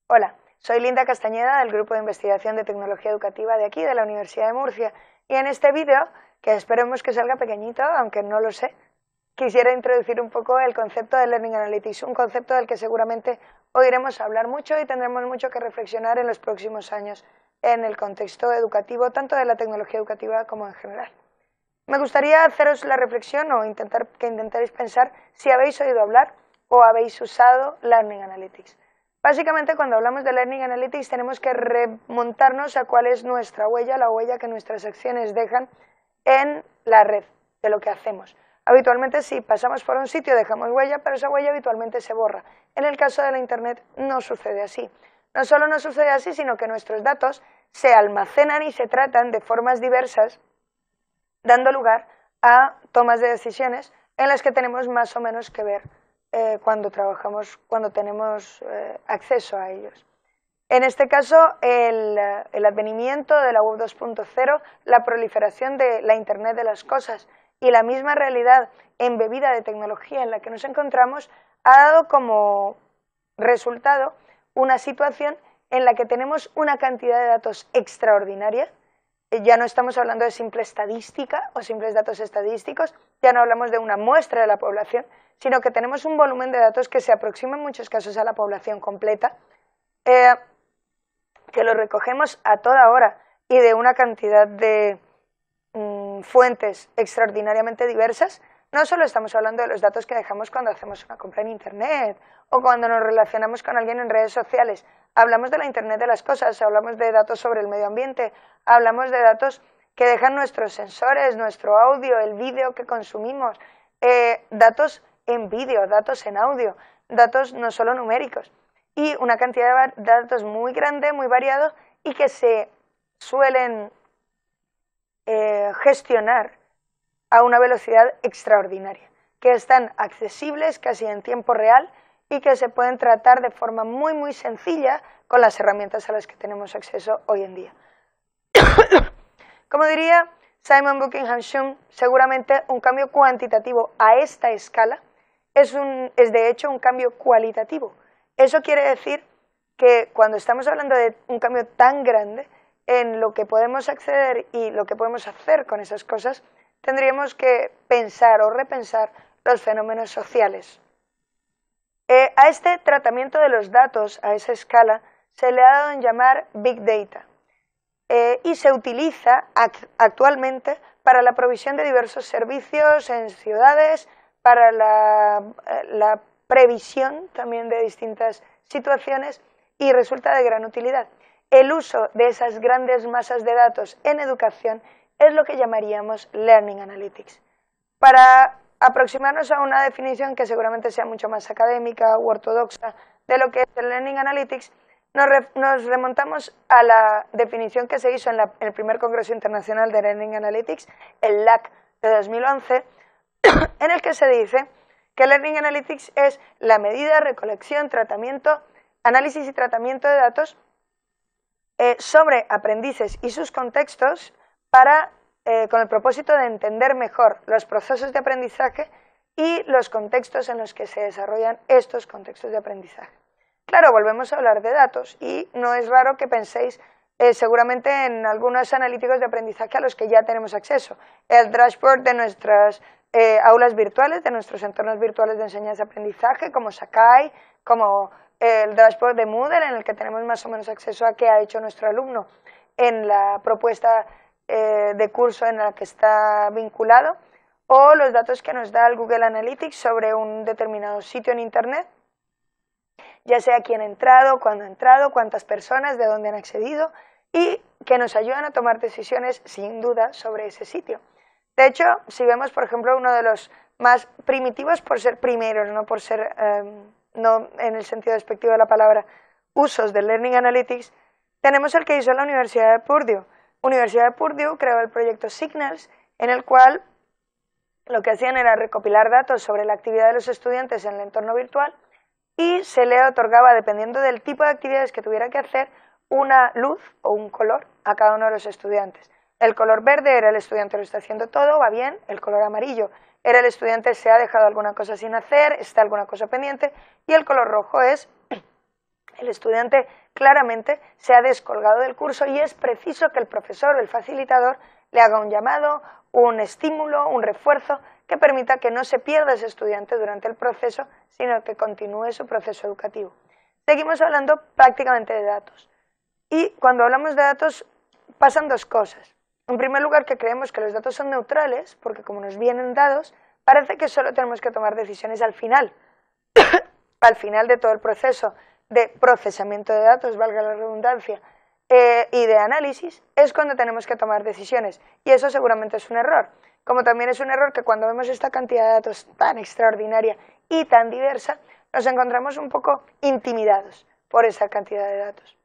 Hola, soy Linda Castañeda del Grupo de Investigación de Tecnología Educativa de aquí, de la Universidad de Murcia, y en este vídeo, que esperemos que salga pequeñito, aunque no lo sé, quisiera introducir un poco el concepto de Learning Analytics, un concepto del que seguramente oiremos hablar mucho y tendremos mucho que reflexionar en los próximos años en el contexto educativo, tanto de la tecnología educativa como en general. Me gustaría haceros la reflexión o que intentéis pensar si habéis oído hablar o habéis usado Learning Analytics. Básicamente, cuando hablamos de Learning Analytics tenemos que remontarnos a cuál es nuestra huella, la huella que nuestras acciones dejan en la red de lo que hacemos. Habitualmente, si pasamos por un sitio dejamos huella, pero esa huella habitualmente se borra. En el caso de la Internet no sucede así. No solo no sucede así, sino que nuestros datos se almacenan y se tratan de formas diversas, dando lugar a tomas de decisiones en las que tenemos más o menos que ver cuando trabajamos, cuando tenemos acceso a ellos. En este caso, el advenimiento de la Web 2.0, la proliferación de la Internet de las cosas y la misma realidad embebida de tecnología en la que nos encontramos ha dado como resultado una situación en la que tenemos una cantidad de datos extraordinaria. Ya no estamos hablando de simple estadística o simples datos estadísticos, ya no hablamos de una muestra de la población, sino que tenemos un volumen de datos que se aproxima en muchos casos a la población completa, que lo recogemos a toda hora y de una cantidad de fuentes extraordinariamente diversas. No solo estamos hablando de los datos que dejamos cuando hacemos una compra en Internet o cuando nos relacionamos con alguien en redes sociales. Hablamos de la Internet de las cosas, hablamos de datos sobre el medio ambiente, hablamos de datos que dejan nuestros sensores, nuestro audio, el vídeo que consumimos, datos en vídeo, datos en audio, datos no solo numéricos, y una cantidad de datos muy grande, muy variado y que se suelen gestionar a una velocidad extraordinaria, que están accesibles casi en tiempo real y que se pueden tratar de forma muy sencilla con las herramientas a las que tenemos acceso hoy en día. Como diría Simon Buckingham-Shum, seguramente un cambio cuantitativo a esta escala es de hecho un cambio cualitativo. Eso quiere decir que cuando estamos hablando de un cambio tan grande en lo que podemos acceder y lo que podemos hacer con esas cosas, tendríamos que pensar o repensar los fenómenos sociales. A este tratamiento de los datos a esa escala se le ha dado en llamar Big Data y se utiliza actualmente para la provisión de diversos servicios en ciudades, para la previsión también de distintas situaciones y resulta de gran utilidad. El uso de esas grandes masas de datos en educación es lo que llamaríamos Learning Analytics. Para aproximarnos a una definición que seguramente sea mucho más académica u ortodoxa de lo que es el Learning Analytics, nos remontamos a la definición que se hizo en el primer Congreso Internacional de Learning Analytics, el LAC de 2011, en el que se dice que Learning Analytics es la medida, recolección, tratamiento, análisis y tratamiento de datos sobre aprendices y sus contextos con el propósito de entender mejor los procesos de aprendizaje y los contextos en los que se desarrollan estos contextos de aprendizaje. Claro, volvemos a hablar de datos y no es raro que penséis seguramente en algunos analíticos de aprendizaje a los que ya tenemos acceso. El dashboard de nuestras aulas virtuales, de nuestros entornos virtuales de enseñanza-aprendizaje, como Sakai, como el dashboard de Moodle, en el que tenemos más o menos acceso a qué ha hecho nuestro alumno en la propuesta de curso en la que está vinculado, o los datos que nos da el Google Analytics sobre un determinado sitio en Internet, ya sea quién ha entrado, cuándo ha entrado, cuántas personas, de dónde han accedido, y que nos ayudan a tomar decisiones sin duda sobre ese sitio. De hecho, si vemos, por ejemplo, uno de los más primitivos por ser primeros, no por ser, no en el sentido despectivo de la palabra, usos del Learning Analytics, tenemos el que hizo la Universidad de Purdue. Universidad de Purdue creó el proyecto Signals, en el cual lo que hacían era recopilar datos sobre la actividad de los estudiantes en el entorno virtual y se le otorgaba, dependiendo del tipo de actividades que tuviera que hacer, una luz o un color a cada uno de los estudiantes. El color verde era el estudiante lo está haciendo todo, va bien. El color amarillo era el estudiante se ha dejado alguna cosa sin hacer, está alguna cosa pendiente. Y el color rojo es El estudiante claramente se ha descolgado del curso y es preciso que el profesor o el facilitador le haga un llamado, un estímulo, un refuerzo que permita que no se pierda ese estudiante durante el proceso, sino que continúe su proceso educativo. Seguimos hablando prácticamente de datos. Y cuando hablamos de datos pasan dos cosas. En primer lugar, que creemos que los datos son neutrales, porque como nos vienen dados, parece que solo tenemos que tomar decisiones al final. Al final de todo el proceso de procesamiento de datos, valga la redundancia, y de análisis, es cuando tenemos que tomar decisiones. Y eso seguramente es un error. Como también es un error que cuando vemos esta cantidad de datos tan extraordinaria y tan diversa, nos encontramos un poco intimidados por esa cantidad de datos.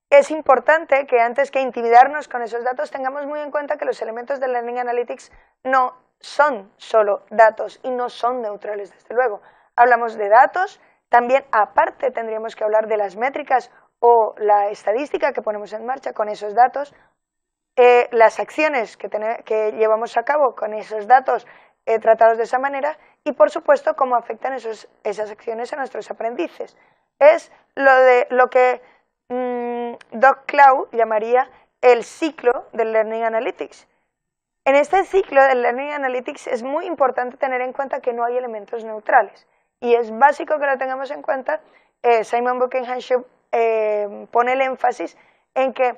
Es importante que antes que intimidarnos con esos datos tengamos muy en cuenta que los elementos del Learning Analytics no son solo datos y no son neutrales, desde luego. Hablamos de datos, también aparte tendríamos que hablar de las métricas o la estadística que ponemos en marcha con esos datos, las acciones que llevamos a cabo con esos datos tratados de esa manera y, por supuesto, cómo afectan esas acciones a nuestros aprendices. Es lo que Doug Clow llamaría el ciclo del Learning Analytics. En este ciclo del Learning Analytics es muy importante tener en cuenta que no hay elementos neutrales y es básico que lo tengamos en cuenta. Simon Buckinghamshire pone el énfasis en que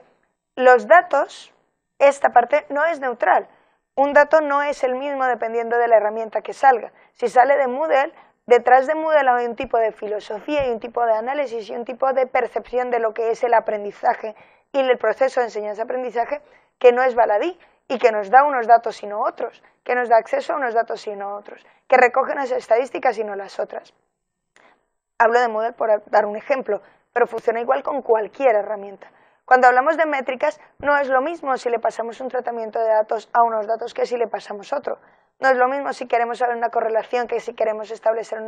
los datos, esta parte no es neutral. Un dato no es el mismo dependiendo de la herramienta que salga. Si sale de Moodle, detrás de Moodle hay un tipo de filosofía y un tipo de análisis y un tipo de percepción de lo que es el aprendizaje y el proceso de enseñanza-aprendizaje que no es baladí y que nos da unos datos y no otros, que nos da acceso a unos datos y no otros, que recoge unas estadísticas y no las otras. Hablo de Moodle por dar un ejemplo, pero funciona igual con cualquier herramienta. Cuando hablamos de métricas, no es lo mismo si le pasamos un tratamiento de datos a unos datos que si le pasamos otro. No es lo mismo si queremos saber una correlación que si queremos establecer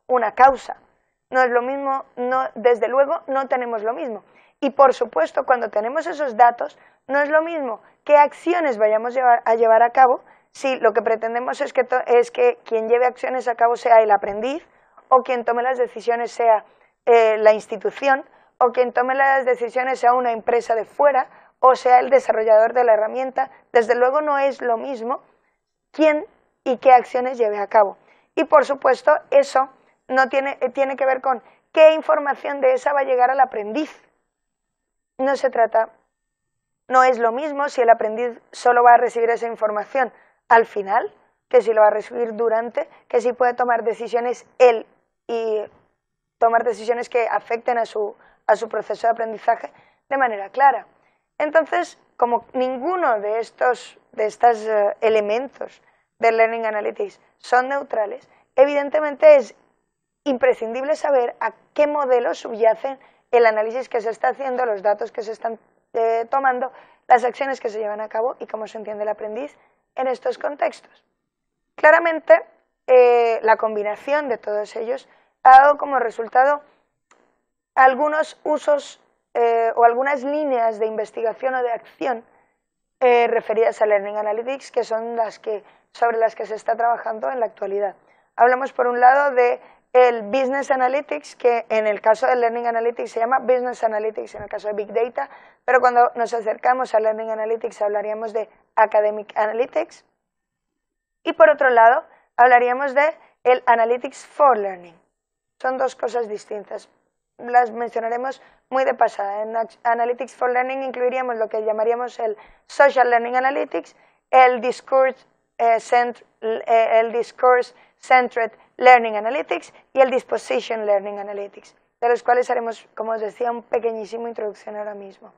una causa. No es lo mismo, desde luego no tenemos lo mismo. Y por supuesto, cuando tenemos esos datos, no es lo mismo qué acciones vayamos a llevar a cabo si lo que pretendemos es que quien lleve acciones a cabo sea el aprendiz o quien tome las decisiones sea la institución o quien tome las decisiones sea una empresa de fuera o sea el desarrollador de la herramienta. Desde luego no es lo mismo quién y qué acciones lleve a cabo. Y por supuesto eso no tiene que ver con qué información de esa va a llegar al aprendiz. No es lo mismo si el aprendiz solo va a recibir esa información al final, que si lo va a recibir durante, que si puede tomar decisiones él y tomar decisiones que afecten a su proceso de aprendizaje de manera clara. Entonces, como ninguno de estos elementos del Learning Analytics son neutrales, evidentemente es imprescindible saber a qué modelo subyacen el análisis que se está haciendo, los datos que se están tomando, las acciones que se llevan a cabo y cómo se entiende el aprendiz en estos contextos. Claramente, la combinación de todos ellos ha dado como resultado algunos usos o algunas líneas de investigación o de acción referidas a Learning Analytics que son sobre las que se está trabajando en la actualidad. Hablamos por un lado de el Business Analytics, que en el caso del Learning Analytics se llama Business Analytics, en el caso de Big Data, pero cuando nos acercamos al Learning Analytics hablaríamos de Academic Analytics. Y por otro lado, hablaríamos de el Analytics for Learning. Son dos cosas distintas. Las mencionaremos muy de pasada. En Analytics for Learning incluiríamos lo que llamaríamos el Social Learning Analytics, el Discourse Centered Learning Analytics y el Disposition Learning Analytics, de los cuales haremos, como os decía, un pequeñísimo introducción ahora mismo.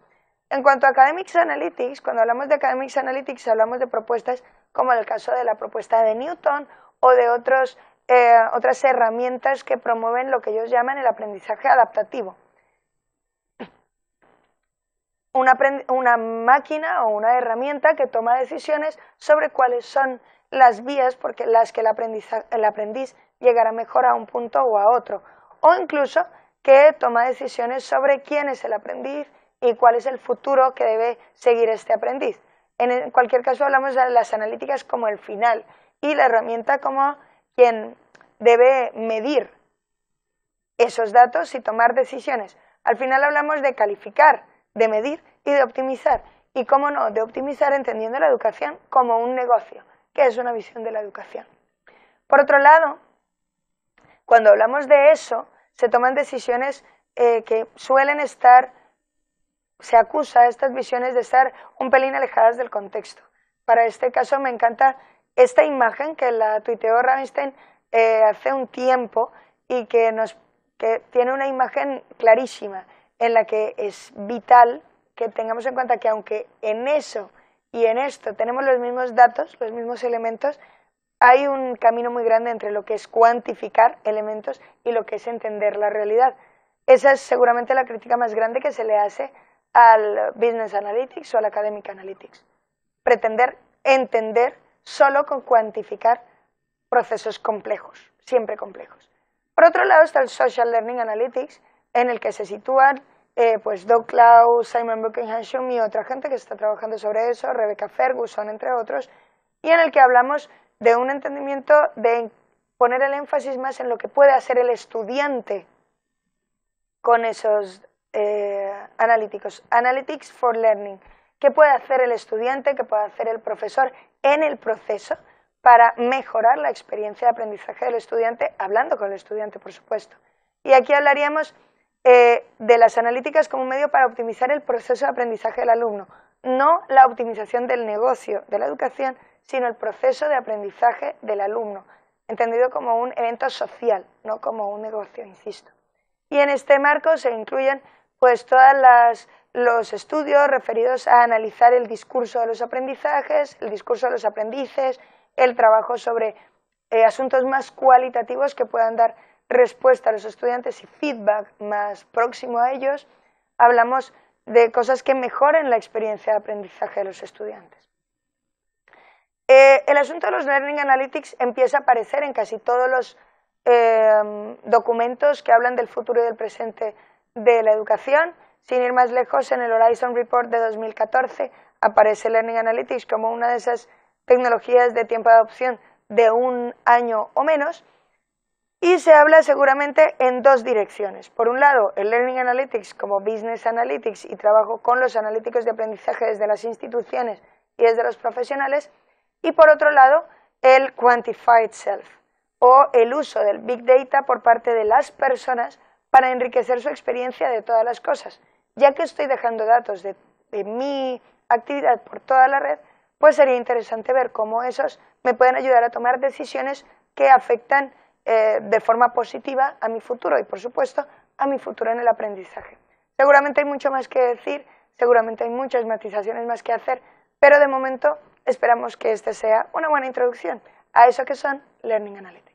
En cuanto a Academics Analytics, cuando hablamos de Academics Analytics hablamos de propuestas como el caso de la propuesta de Newton o de otras herramientas que promueven lo que ellos llaman el aprendizaje adaptativo. Una máquina o una herramienta que toma decisiones sobre cuáles son las vías por las que el aprendiz llegará mejor a un punto o a otro, o incluso que toma decisiones sobre quién es el aprendiz y cuál es el futuro que debe seguir este aprendiz. En cualquier caso hablamos de las analíticas como el final y la herramienta como quien debe medir esos datos y tomar decisiones. Al final hablamos de calificar, de medir y de optimizar. Y cómo no, de optimizar entendiendo la educación como un negocio, que es una visión de la educación. Por otro lado, cuando hablamos de eso, se toman decisiones que suelen estar, se acusa a estas visiones de estar un pelín alejadas del contexto. Para este caso me encanta esta imagen que la tuiteó Ravenstein hace un tiempo y que tiene una imagen clarísima en la que es vital que tengamos en cuenta que aunque en eso y en esto tenemos los mismos datos, los mismos elementos, hay un camino muy grande entre lo que es cuantificar elementos y lo que es entender la realidad. Esa es seguramente la crítica más grande que se le hace al Business Analytics o al Academic Analytics. Pretender entender solo con cuantificar procesos complejos, siempre complejos. Por otro lado está el Social Learning Analytics, en el que se sitúan pues Doug Klaus, Simon Buckingham y otra gente que está trabajando sobre eso, Rebecca Ferguson, entre otros, y en el que hablamos de un entendimiento de poner el énfasis más en lo que puede hacer el estudiante con esos analíticos. Analytics for Learning. ¿Qué puede hacer el estudiante, qué puede hacer el profesor en el proceso para mejorar la experiencia de aprendizaje del estudiante, hablando con el estudiante, por supuesto? Y aquí hablaríamos de las analíticas como un medio para optimizar el proceso de aprendizaje del alumno, no la optimización del negocio de la educación, sino el proceso de aprendizaje del alumno, entendido como un evento social, no como un negocio, insisto. Y en este marco se incluyen pues todos los estudios referidos a analizar el discurso de los aprendizajes, el discurso de los aprendices, el trabajo sobre asuntos más cualitativos que puedan dar respuesta a los estudiantes y feedback más próximo a ellos. Hablamos de cosas que mejoren la experiencia de aprendizaje de los estudiantes. El asunto de los Learning Analytics empieza a aparecer en casi todos los documentos que hablan del futuro y del presente de la educación. Sin ir más lejos, en el Horizon Report de 2014 aparece Learning Analytics como una de esas tecnologías de tiempo de adopción de 1 año o menos, y se habla seguramente en dos direcciones. Por un lado, el Learning Analytics como Business Analytics y trabajo con los analíticos de aprendizaje desde las instituciones y desde los profesionales, y por otro lado, el Quantified Self, o el uso del Big Data por parte de las personas para enriquecer su experiencia de todas las cosas. Ya que estoy dejando datos de mi actividad por toda la red, pues sería interesante ver cómo esos me pueden ayudar a tomar decisiones que afectan de forma positiva a mi futuro y, por supuesto, a mi futuro en el aprendizaje. Seguramente hay mucho más que decir, seguramente hay muchas matizaciones más que hacer, pero de momento esperamos que esta sea una buena introducción a eso que son Learning Analytics.